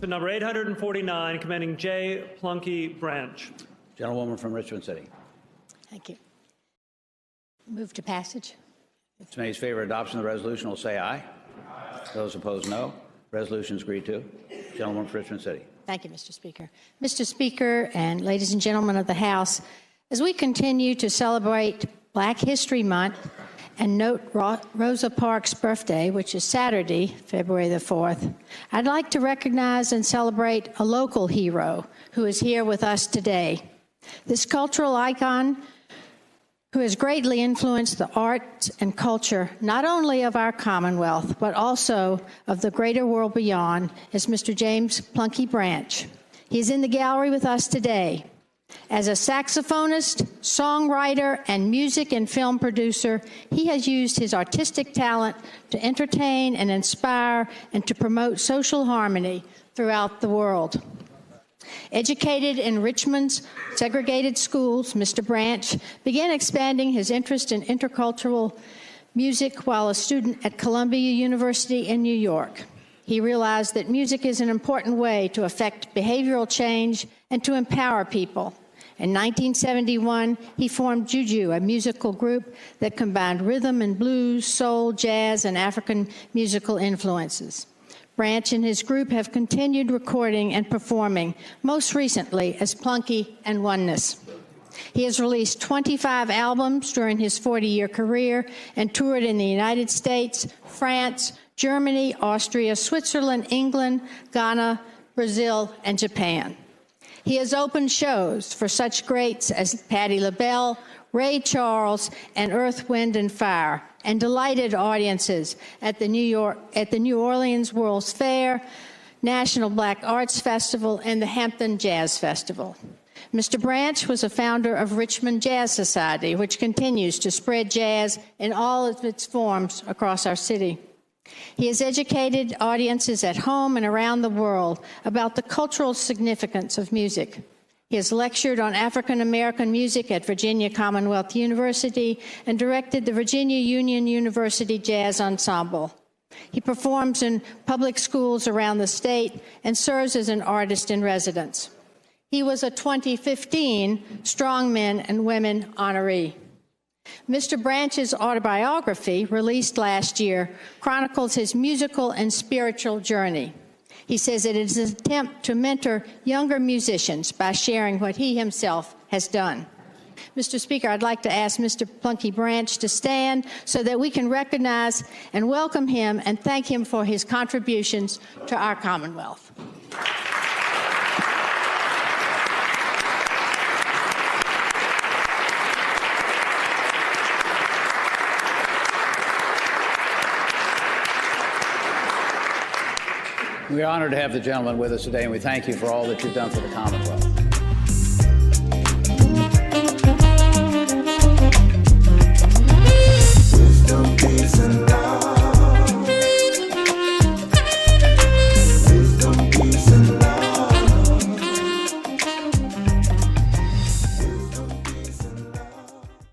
Resolution number 849, commending J. Plunky Branch. Gentlewoman from Richmond City. Thank you. Move to passage. Those in favor of adoption of the resolution will say aye. Those opposed, no. Resolution is agreed to. Gentlewoman from Richmond City. Thank you, Mr. Speaker. Mr. Speaker and ladies and gentlemen of the House, as we continue to celebrate Black History Month and note Rosa Parks' birthday, which is Saturday, February the 4th, I'd like to recognize and celebrate a local hero who is here with us today. This cultural icon who has greatly influenced the arts and culture, not only of our Commonwealth, but also of the greater world beyond, is Mr. James Plunky Branch. He is in the gallery with us today. As a saxophonist, songwriter, and music and film producer, he has used his artistic talent to entertain and inspire and to promote social harmony throughout the world. Educated in Richmond's segregated schools, Mr. Branch began expanding his interest in intercultural music while a student at Columbia University in New York. He realized that music is an important way to affect behavioral change and to empower people. In 1971, he formed Juju, a musical group that combined rhythm and blues, soul, jazz, and African musical influences. Branch and his group have continued recording and performing, most recently as Plunky and Oneness. He has released 25 albums during his 40-year career and toured in the United States, France, Germany, Austria, Switzerland, England, Ghana, Brazil, and Japan. He has opened shows for such greats as Patti LaBelle, Ray Charles, and Earth, Wind, and Fire, and delighted audiences at the New Orleans World's Fair, National Black Arts Festival, and the Hampton Jazz Festival. Mr. Branch was a founder of Richmond Jazz Society, which continues to spread jazz in all of its forms across our city. He has educated audiences at home and around the world about the cultural significance of music. He has lectured on African American music at Virginia Commonwealth University and directed the Virginia Union University Jazz Ensemble. He performs in public schools around the state and serves as an artist in residence. He was a 2015 Strong Men and Women honoree. Mr. Branch's autobiography, released last year, chronicles his musical and spiritual journey. He says it is an attempt to mentor younger musicians by sharing what he himself has done. Mr. Speaker, I'd like to ask Mr. Plunky Branch to stand so that we can recognize and welcome him and thank him for his contributions to our Commonwealth. We are honored to have the gentleman with us today, and we thank you for all that you've done for the Commonwealth.